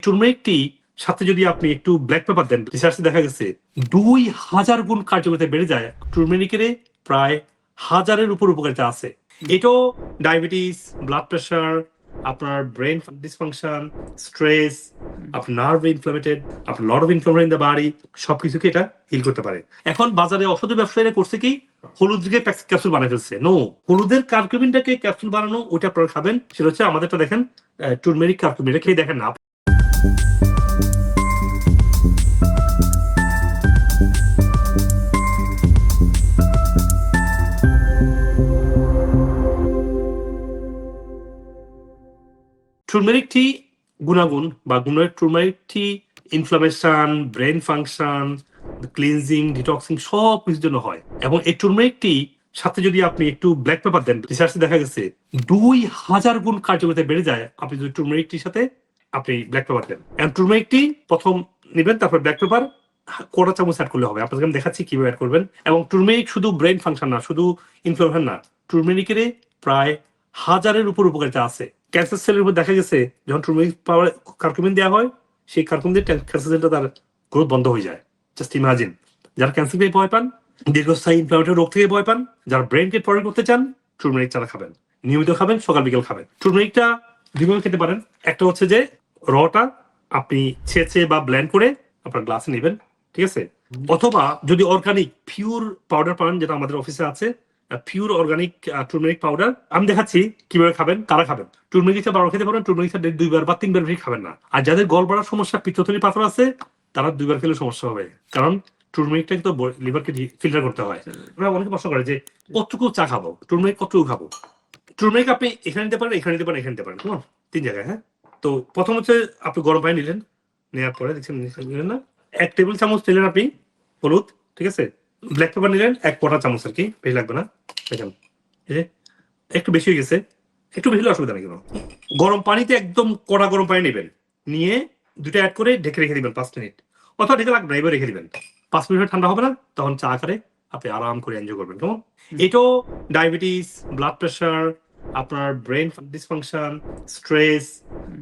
টুরমেরিকটি সাথে যদি আপনি একটু ব্ল্যাক পেপার দেন, রিসার্চে দেখা গেছে 2000 গুণ কার্যকারিতা বেড়ে যায়। টুরমেরিকের প্রায় 1000-এর উপর উপকারিতা আছে। এটাও ডায়াবেটিস, ব্লাড প্রেশার, আপনার ব্রেন ডিসফাংশন, স্ট্রেস, আপনার নার্ভ ইনফ্লামেটেড, আপনার lot of inflammation in the body, সবকিছুকে এটা হিল করতে পারে। এখন বাজারে ওষুধ ব্যবসায়ীরা করছে কি, হলুদ দিয়ে ক্যাপসুল বানাই ফেলছে। নো, হলুদের কার্কুমিনটাকে ক্যাপসুল বানানো, ওইটা আপনারা খাবেন। সেটা হচ্ছে আমাদেরটা দেখেন, টুরমেরিক কার্কুমিন, এটা খেয়ে দেখেন না। টুরমেরিক টি গুণাগুণ বা টুরমেরিক টি inflammation, brain function, cleansing, detoxing সব কিছুর জন্য হয়। এবং এই টুরমেরিক টি সাথে যদি আপনি একটু ব্ল্যাক পেপার দেন, রিসার্চে দেখা গেছে 2000 গুণ কার্যকারিতা বেড়ে যায় আপনি যদি টুরমেরিক টির সাথে আপনি ব্ল্যাক পেপার দেন। এবং টুরমেরিক টি প্রথম নিবেন, তারপর ব্ল্যাক পেপার কোটা চামচ অ্যাড করলে হবে। আপনাকে আমি দেখাচ্ছি কিভাবে অ্যাড করবেন। এবং টুরমেরিক শুধু ব্রেন ফাংশন না, শুধু ইনফ্লামেশন না, টুরমেরিকের প্রায় 1000-এর উপর উপকারিতা আছে। ক্যান্সার সেলের উপর দেখা গেছে যখন টুরমেরিক পাউডার কার্কুমিন দেওয়া হয়, সেই কার্কুমিন দিয়ে ক্যান্সার সেলটা তার গ্রোথ বন্ধ হয়ে যায়। Just imagine. যারা ক্যান্সার থেকে ভয় পান, দীর্ঘস্থায়ী ইনফ্লামেটরি রোগ থেকে ভয় পান, যারা ব্রেনকে প্রোটেক্ট করতে চান, টুরমেরিক চারা খাবেন, নিয়মিত খাবেন, সকাল বিকেল খাবেন। টুরমেরিকটা দুইভাবে খেতে পারেন। একটা হচ্ছে যে রটা আপনি ছেঁচে বা ব্লেন্ড করে আপনার গ্লাসে নেবেন, ঠিক আছে? অথবা যদি অর্গানিক পিওর পাউডার পান, যেটা আমাদের অফিসে আছে, পিওর অর্গানিক টুরমেরিক পাউডার, আমি দেখাচ্ছি কিভাবে খাবেন, কারা খাবেন। টুরমেরিক বারো খেতে পারেন, টুরমেরিক 2বার বা 3বার বেশি খাবেন না। আর যাদের গলব্লাডার সমস্যা, পিত্তথলি পাথর আছে, তারা 2বার খেলে সমস্যা হবে, কারণ টুরমেরিকটা কিন্তু লিভারকে ফিল্টার করতে হয়। আমরা অনেকে প্রশ্ন করে যে কতটুকু চা খাবো, টুরমেরিক কতটুকু খাবো। টুরমেরিক আপনি এখানে নিতে পারেন, এখানে নিতে পারেন, এখানে নিতে পারেন, 3 জায়গায়। হ্যাঁ, তো প্রথম হচ্ছে আপনি গরম পানি নিলেন, নেওয়ার পরে দেখছেন নিলেন না, 1 টেবিল চামচ নিলেন আপনি হলুদ, ঠিক আছে? ব্ল্যাক পেপার নিলেন 1 কোটা চামচ, আর কি বেশি লাগবে না। দেখেন একটু বেশি হয়ে গেছে, একটু বেশি হলে অসুবিধা নেই কোনো। গরম পানিতে একদম কড়া গরম পানি নেবেন, নিয়ে দুটো অ্যাড করে ঢেকে রেখে দিবেন 5 মিনিট, অথবা ঢেকে লাগবে না, এবার রেখে দিবেন। 5 মিনিট ঠান্ডা হবে না, তখন চা আকারে আপনি আরাম করে এনজয় করবেন। কেমন? এটাও ডায়াবেটিস, ব্লাড প্রেশার, আপনার ব্রেন ডিসফাংশন, স্ট্রেস,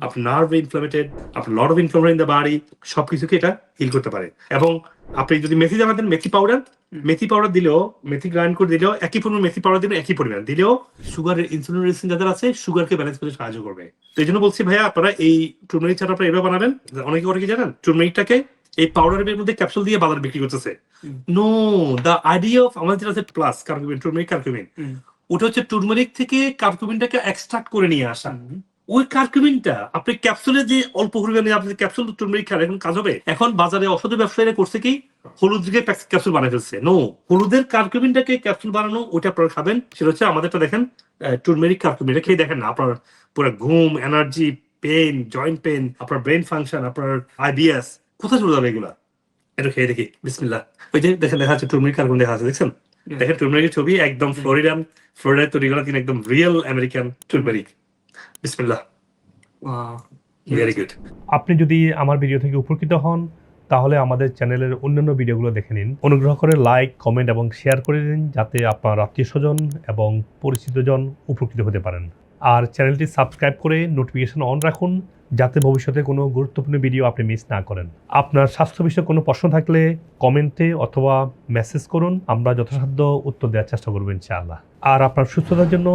আপনার নার্ভ ইনফ্লামেটেড, আপনার lot of inflammation in the body, সবকিছুকে এটা হিল করতে পারে। এবং আপনি যদি মেথি জানাতেন, মেথি পাউডার দিলেও, মেথি গ্রাইন্ড করে দিলেও একই পরিমাণ, মেথি পাউডার দিলেও একই পরিমাণ দিলেও সুগারের, ইনসুলিন রেজিস্ট্যান্স যাদের আছে, সুগারকে ব্যালেন্স করতে সাহায্য করবে। তো এই জন্য বলছি ভাইয়া, আপনারা এই টুরমেরিক চাটা আপনারা এভাবে বানাবেন। অনেকে করে কি জানেন, টুরমেরিকটাকে এই পাউডারের মধ্যে ক্যাপসুল দিয়ে বাজারে বিক্রি করতেছে। নো, দ্য আইডিয়া অফ আমাদের যেটা আছে প্লাস কার্কুমিন, টুরমেরিক কার্কুমিন, ওটা হচ্ছে টুরমেরিক থেকে কার্কুমিনটাকে এক্সট্রাক্ট করে নিয়ে আসা। ওই কার্কুমিনটা আপনি ক্যাপসুলে যে অল্প পরিমাণে আপনি ক্যাপসুল টুরমেরিক খান, এখন কাজ হবে। এখন বাজারে ওষুধ ব্যবসায়ীরা করছে কি, হলুদ দিয়ে ক্যাপসুল বানাই ফেলছে। নো, হলুদের কার্কুমিনটাকে ক্যাপসুল বানানো, ওইটা আপনারা খাবেন। সেটা হচ্ছে আমাদেরটা দেখেন, টুরমেরিক কার্কুমিন, এটা খেয়ে দেখেন না, আপনার পুরো ঘুম, এনার্জি, পেন, জয়েন্ট পেন, আপনার ব্রেন ফাংশন, আপনার আইবিএস কোথায় চলে যাবে এগুলা। এটা খেয়ে দেখি, বিসমিল্লাহ। ওই যে দেখেন, দেখা যাচ্ছে টুরমেরিক কার্কুমিন দেখা যাচ্ছে, দেখছেন? দেখেন টুরমেরিকের ছবি, একদম ফ্লোরিডায় তৈরি করা, তিনি একদম রিয়েল আমেরিকান টুরমেরিক। বিসমিল্লাহ। Very good. আপনি যদি আমার ভিডিও থেকে উপকৃত হন, তাহলে আমাদের চ্যানেলের অন্যান্য ভিডিওগুলো দেখে নিন। অনুগ্রহ করে লাইক, কমেন্ট এবং শেয়ার করে দিন, যাতে আপনার আত্মীয়স্বজন এবং পরিচিতজন উপকৃত হতে পারেন। আর চ্যানেলটি সাবস্ক্রাইব করে নোটিফিকেশন অন রাখুন, যাতে ভবিষ্যতে কোনো গুরুত্বপূর্ণ ভিডিও আপনি মিস না করেন। আপনার স্বাস্থ্য বিষয়ে কোনো প্রশ্ন থাকলে কমেন্টে অথবা মেসেজ করুন, আমরা যথাসাধ্য উত্তর দেওয়ার চেষ্টা করব ইনশাআল্লাহ। আর আপনার সুস্থতার জন্য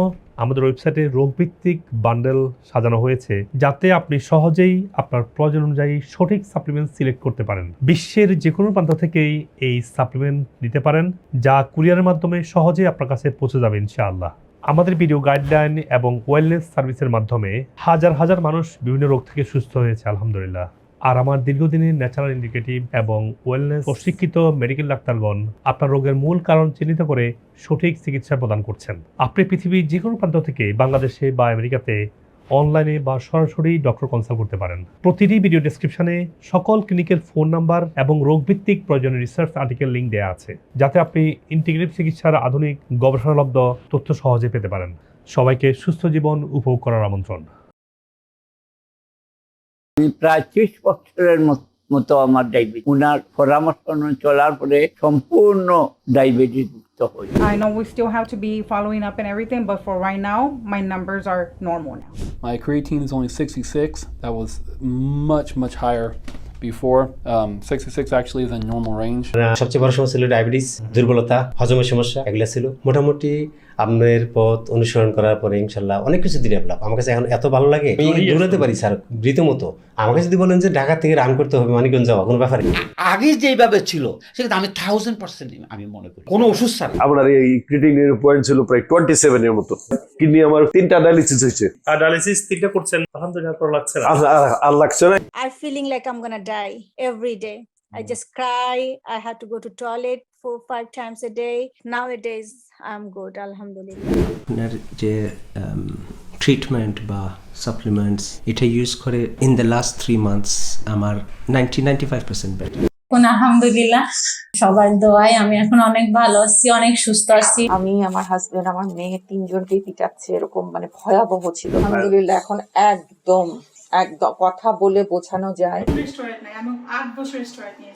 আমাদের ওয়েবসাইটে রোগভিত্তিক বান্ডেল সাজানো হয়েছে, যাতে আপনি সহজেই আপনার প্রয়োজন অনুযায়ী সঠিক সাপ্লিমেন্ট সিলেক্ট করতে পারেন। বিশ্বের যে কোনো প্রান্ত থেকেই এই সাপ্লিমেন্ট নিতে পারেন, যা কুরিয়ারের মাধ্যমে সহজেই আপনার কাছে পৌঁছে যাবে ইনশাআল্লাহ। আমাদের ভিডিও গাইডলাইন এবং ওয়েলনেস সার্ভিসের মাধ্যমে হাজার হাজার মানুষ বিভিন্ন রোগ থেকে সুস্থ হয়েছে আলহামদুলিল্লাহ। আর আমার দীর্ঘদিনের ন্যাচারাল ইন্ডিকেটিভ এবং ওয়েলনেস প্রশিক্ষিত মেডিকেল ডাক্তারগণ আপনার রোগের মূল কারণ চিহ্নিত করে সঠিক চিকিৎসা প্রদান করছেন। আপনি পৃথিবীর যে কোনো প্রান্ত থেকে বাংলাদেশে বা আমেরিকাতে অনলাইনে বা সরাসরি ডক্টর কনসাল্ট করতে পারেন। প্রতিটি ভিডিও ডেসক্রিপশনে সকল ক্লিনিকের ফোন নাম্বার এবং রোগভিত্তিক প্রয়োজনীয় রিসার্চ আর্টিকেল লিঙ্ক দেওয়া আছে, যাতে আপনি ইন্টিগ্রেটিভ চিকিৎসার আধুনিক গবেষণালব্ধ তথ্য সহজে পেতে পারেন। সবাইকে সুস্থ জীবন উপভোগ করার আমন্ত্রণ। আমি প্রায় 30 বছরের মতো আমার ডায়াবেটিস, উনার পরামর্শ অনুযায়ী চলার পরে সম্পূর্ণ ডায়াবেটিস মুক্ত হই। I know we still have to be following up and everything, but for right now, my numbers are normal now. My creatine is only 66. That was much higher before. 66 actually is in normal range. সবচেয়ে বড় সমস্যা ছিল diabetes, দুর্বলতা, হজমের সমস্যা, এগুলো ছিল। মোটামুটি আপনার পথ অনুসরণ করার পরে ইনশাল্লাহ অনেক কিছু ডেভেলপ। আমার কাছে এখন এত ভালো লাগে, আমি দৌড়াতে পারি স্যার রীতিমতো। আমাকে যদি বলেন যে ঢাকা থেকে রান করতে হবে মানিকগঞ্জ যাওয়া, কোনো ব্যাপার নেই। আগে যেভাবে ছিল সেটা আমি 1000% আমি মনে করি কোনো ওষুধ ছাড়া। আপনার এই ক্রিটিনিনের পয়েন্ট ছিল প্রায় 27 এর মতো। কিডনি আমার 3টা ডায়ালিসিস হয়েছে। আর ডায়ালিসিস 3টা করছেন, আলহামদুলিল্লাহ ভালো লাগছে না? আর লাগছে না। I'm feeling like I'm gonna die every day. I just cry. I had to go to toilet 4-5 times a day. Nowadays, I'm good, alhamdulillah. আপনার যে ট্রিটমেন্ট বা সাপ্লিমেন্টস এটা ইউজ করে ইন দ্য লাস্ট 3 মান্থস আমার 95% better. আলহামদুলিল্লাহ, সবার দোয়ায় আমি এখন অনেক ভালো আছি, অনেক সুস্থ আছি। আমি, আমার হাজবেন্ড, আমার মেয়ে 3 জনকেই পিটাচ্ছে, এরকম মানে ভয়াবহ ছিল। আলহামদুলিল্লাহ এখন একদম কথা বলে বোঝানো যায়।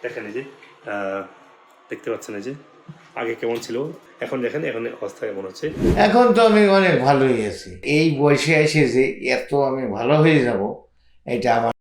দেখেন এই যে দেখতে পাচ্ছেন এই যে আগে কেমন ছিল, এখন দেখেন এখন অবস্থা কেমন হচ্ছে। এখন তো আমি অনেক ভালোই আছি। এই বয়সে এসে যে এত আমি ভালো হয়ে যাব এটা আমার